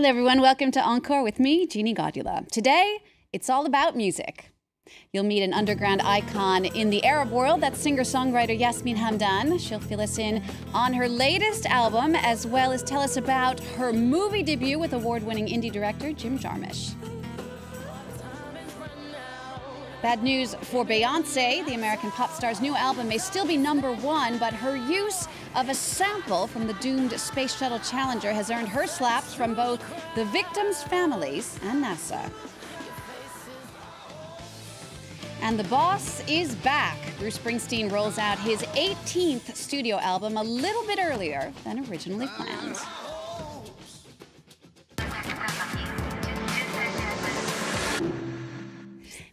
Hello everyone, welcome to Encore with me, GENIE GODULA. Today, it's all about music. You'll meet an underground icon in the Arab world, that's singer-songwriter Yasmine Hamdan. She'll fill us in on her latest album, as well as tell us about her movie debut with award-winning indie director Jarmusch. Bad news for Beyoncé. The American pop star's new album may still be #1, but her use of a sample from the doomed Space Shuttle Challenger has earned her slaps from both the victims' families and NASA. And the boss is back. Bruce Springsteen rolls out his 18th studio album a little bit earlier than originally planned.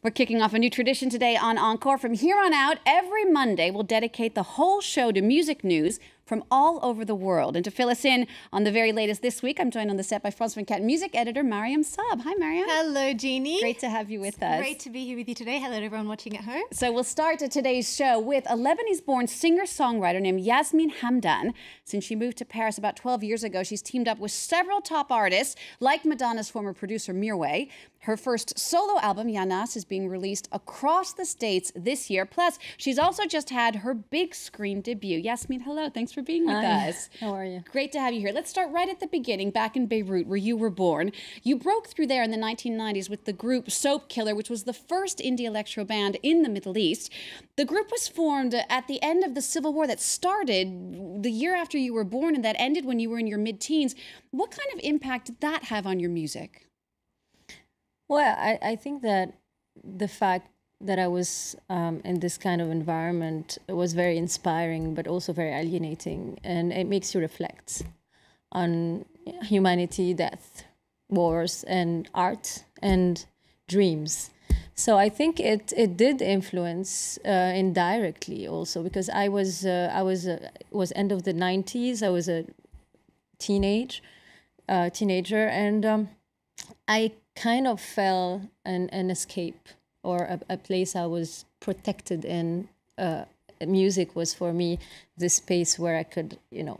We're kicking off a new tradition today on Encore. From here on out, every Monday, we'll dedicate the whole show to music news from all over the world. And to fill us in on the very latest this week, I'm joined on the set by France 24 music editor Mariam Saab. Hi, Mariam. Hello, Jeannie. Great to have you with us. Great to be here with you today. Hello to everyone watching at home. So we'll start today's show with a Lebanese-born singer-songwriter named Yasmine Hamdan. Since she moved to Paris about 12 years ago, she's teamed up with several top artists, like Madonna's former producer Mirwais. Her first solo album, Yanas, is being released across the States this year. Plus, she's also just had her big screen debut. Yasmine, hello. Thanks for being with us. How are you? Great to have you here. Let's start right at the beginning, back in Beirut, where you were born. You broke through there in the 1990s with the group Soap Killer, which was the first indie electro band in the Middle East. The group was formed at the end of the Civil War that started the year after you were born and that ended when you were in your mid-teens. What kind of impact did that have on your music? Well, I think that the fact that I was in this kind of environment was very inspiring, but also very alienating. And it makes you reflect on humanity, death, wars, and art, and dreams. So I think it did influence indirectly also, because I was end of the 90s. I was a teenager, and I kind of felt an escape, or a place I was protected in. Music was for me the space where I could,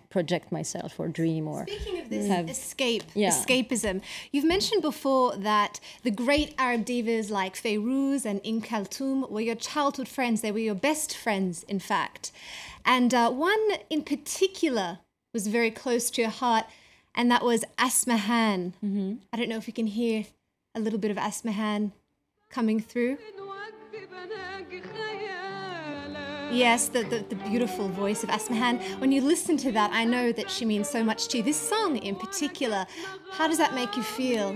project myself or dream or. Speaking of this escapism, you've mentioned before that the great Arab divas like Fayrouz and Kalthum were your childhood friends. They were your best friends, in fact. And one in particular was very close to your heart, and that was Asmahan. I don't know if you can hear a little bit of Asmahan coming through. Yes, the beautiful voice of Asmahan. When you listen to that, I know that she means so much to you. This song in particular, how does that make you feel?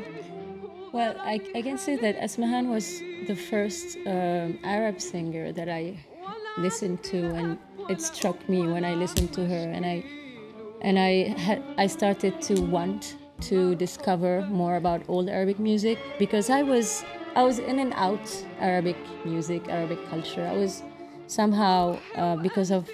Well, I can say that Asmahan was the first Arab singer that I listened to, and it struck me when I listened to her, and I started to want to discover more about old Arabic music, because I was in and out Arabic music, Arabic culture. I was somehow because of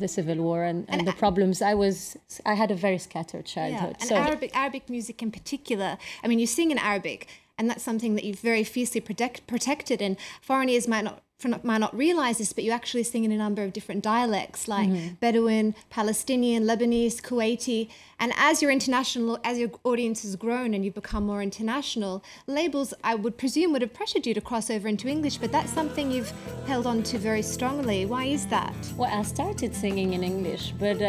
the Civil War and the problems. I had a very scattered childhood. Yeah, and Arabic music in particular. I mean, you sing in Arabic, and that's something that you've very fiercely protected. And foreign ears might not realize this, but you actually sing in a number of different dialects, like Bedouin, Palestinian, Lebanese, Kuwaiti. And as your audience has grown and you've become more international, labels, I would presume, would have pressured you to cross over into English, but that's something you've held on to very strongly. Why is that? Well, I started singing in English, but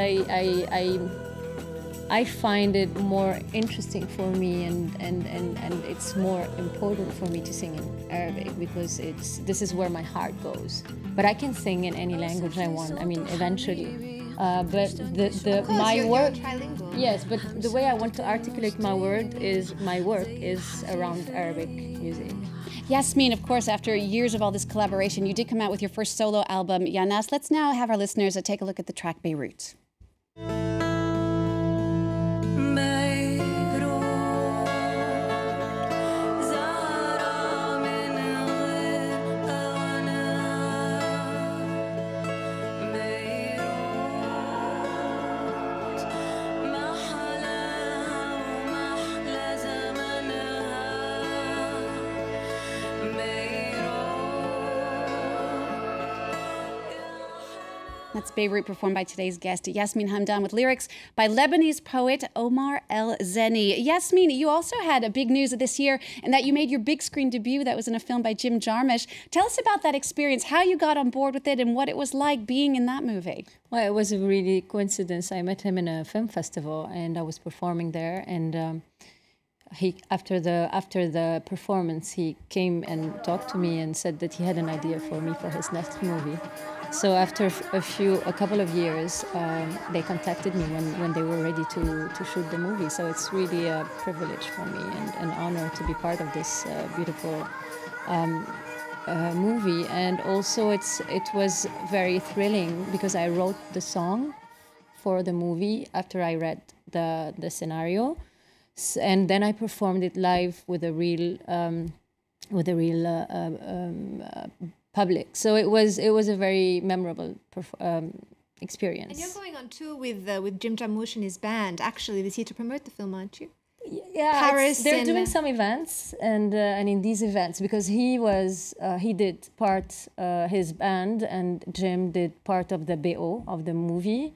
I find it more interesting for me, and it's more important for me to sing in Arabic, because this is where my heart goes. But I can sing in any language I want. I mean, eventually. But my work, yes. But the way I want to articulate my work is around Arabic music. Yasmine, of course, after years of all this collaboration, you did come out with your first solo album, Yanas. Let's now have our listeners take a look at the track Beirut. That's Beirut, performed by today's guest, Yasmine Hamdan, with lyrics by Lebanese poet Omar El Zeni. Yasmine, you also had a big news this year in that you made your big screen debut that was in a film by Jarmusch. Tell us about that experience, how you got on board with it, and what it was like being in that movie. Well, it was a really coincidence. I met him in a film festival, and I was performing there, and he after the performance, he came and talked to me and said that he had an idea for me for his next movie. So after a couple of years, they contacted me when they were ready to shoot the movie. So it's really a privilege for me and an honor to be part of this beautiful movie. And also it was very thrilling because I wrote the song for the movie after I read the scenario, and then I performed it live with a real public. So it was a very memorable experience. And you're going on tour with Jarmusch and his band actually this year to promote the film, aren't you? Yeah, Paris. They're doing some events, and in these events, because he did part his band, and Jim did part of the BO of the movie.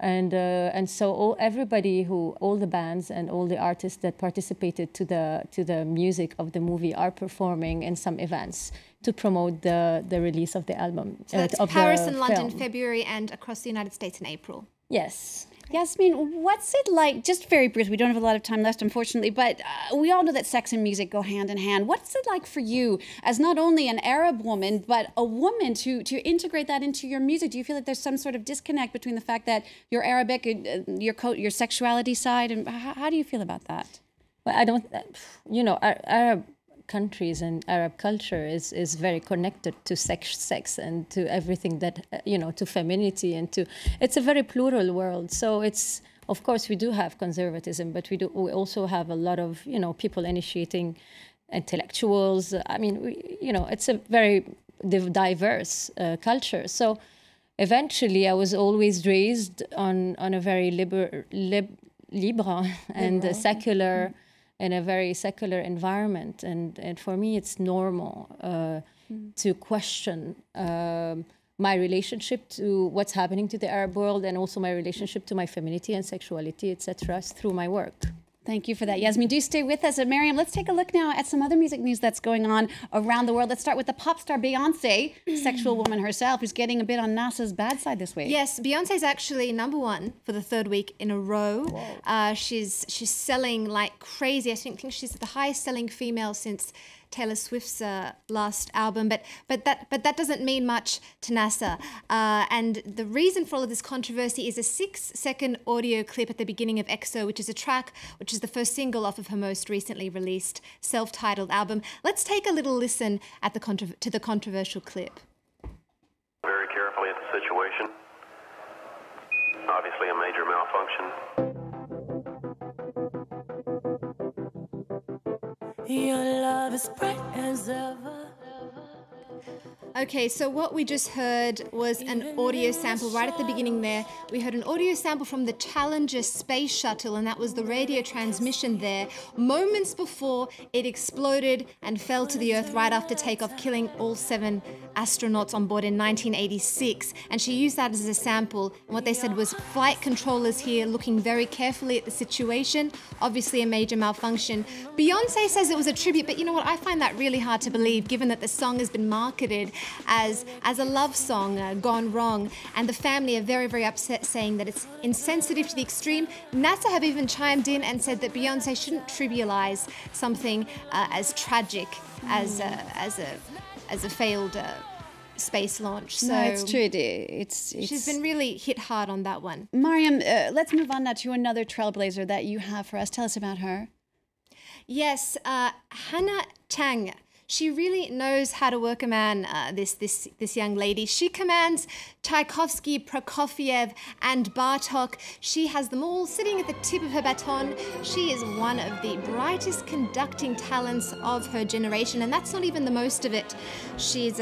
And so all the bands and all the artists that participated to the music of the movie are performing in some events to promote the release of the album. So that's Paris and London, February, and across the United States in April. Yes. Yasmine, what's it like, just very briefly, we don't have a lot of time left, unfortunately, but we all know that sex and music go hand in hand. What's it like for you, as not only an Arab woman, but a woman, to integrate that into your music? Do you feel like there's some sort of disconnect between the fact that you're Arabic, your sexuality side, and how do you feel about that? Well, I don't, Arab countries and Arab culture is very connected to sex and to everything that, to femininity and to, it's a very plural world. So it's, of course, we do have conservatism, but we also have a lot of, people initiating intellectuals. I mean, it's a very diverse culture. So eventually I was always raised on a very libre and secular, in a very secular environment, and for me it's normal to question my relationship to what's happening to the Arab world, and also my relationship to my femininity and sexuality, etc., through my work. Thank you for that, Yasmine. Do stay with us. Miriam, let's take a look now at some other music news that's going on around the world. Let's start with the pop star Beyoncé, sexual woman herself, who's getting a bit on NASA's bad side this week. Yes, Beyoncé is actually #1 for the 3rd week in a row. She's selling like crazy. I think she's the highest selling female since Taylor Swift's last album, but that doesn't mean much to NASA. And the reason for all of this controversy is a 6-second audio clip at the beginning of EXO, which is a track which is the first single off of her most recently released self-titled album. Let's take a little listen at to the controversial clip. Very carefully at the situation. Obviously a major malfunction. Your love is bright as ever. Okay, so what we just heard was an audio sample right at the beginning there. We heard an audio sample from the Challenger space shuttle, and that was the radio transmission there moments before it exploded and fell to the Earth right after takeoff, killing all 7 astronauts on board in 1986. And she used that as a sample, and what they said was flight controllers here looking very carefully at the situation, obviously a major malfunction. Beyoncé says it was a tribute, but you know what, I find that really hard to believe, given that the song has been marketed as a love song gone wrong, and the family are very, very upset, saying that it's insensitive to the extreme. NASA have even chimed in and said that Beyoncé shouldn't trivialize something as tragic as a failed space launch. So no, it's true. She's been really hit hard on that one. Mariam, let's move on now to another trailblazer that you have for us. Tell us about her. Yes, Hannah Chang. She really knows how to work a man, this young lady. She commands Tchaikovsky, Prokofiev, and Bartok. She has them all sitting at the tip of her baton. She is one of the brightest conducting talents of her generation, and that's not even the most of it. She's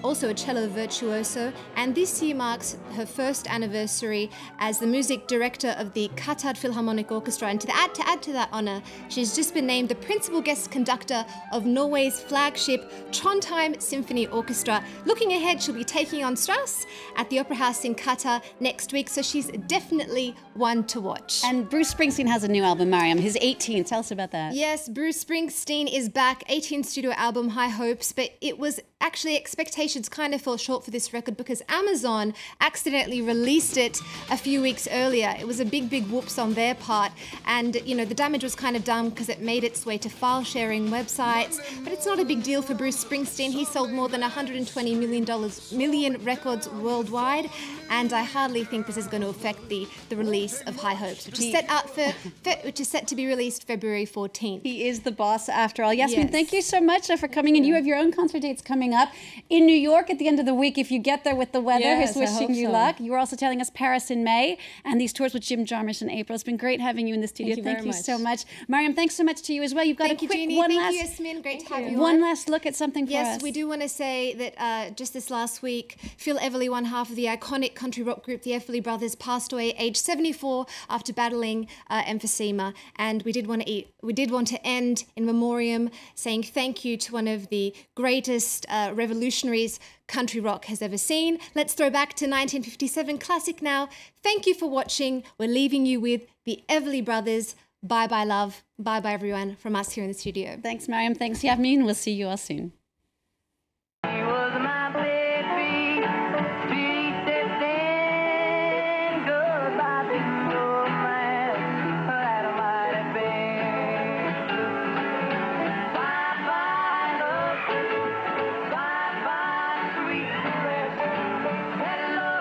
also a cello virtuoso, and this year marks her first anniversary as the music director of the Qatar Philharmonic Orchestra. And to add to that honour, she's just been named the principal guest conductor of Norway's flag flagship Trondheim Symphony Orchestra. Looking ahead, she'll be taking on Strauss at the Opera House in Qatar next week, so she's definitely one to watch. And Bruce Springsteen has a new album, Mariam, his 18th. Tell us about that. Yes, Bruce Springsteen is back, 18th studio album, High Hopes, but it was actually expectations kind of fell short for this record because Amazon accidentally released it a few weeks earlier. It was a big whoops on their part, and you know the damage was kind of done because it made its way to file sharing websites, but it's not a big deal for Bruce Springsteen. He sold more than $120 million records worldwide, and I hardly think this is going to affect the release of High Hopes, which is set to be released February 14th. He is the boss after all. Yasmine, Yes. thank you so much for coming in. You have your own concert dates coming up in New York at the end of the week. If you get there with the weather, Yes, here's I wishing hope you so. luck. You were also telling us Paris in May and these tours with Jim Jarmusch in April. It's been great having you in the studio. Thank you very so much. much. Mariam, thanks so much to you as well. You've got Thank a you, quick Jeannie. one Thank last you, Yasmine. Great to have you one on. last look at something for us. Yes, we do want to say that just this last week, Phil Everly, one half of the iconic country rock group, the Everly Brothers, passed away aged 74 after battling emphysema. And we did want to end in memoriam, saying thank you to one of the greatest revolutionaries country rock has ever seen. Let's throw back to 1957 classic now. Thank you for watching. We're leaving you with the Everly Brothers. Bye bye, love. Bye bye, everyone, from us here in the studio. Thanks, Mariam. Thanks, Yasmine. We'll see you all soon. He was my baby. She said, "Then goodbye to your man that I might have been." Bye bye, love. Bye bye, sweet caress. Hello,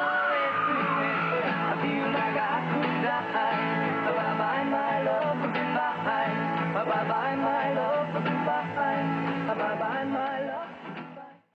it's sweet. I feel like I could die. Bye bye, my love. Bye bye, my love.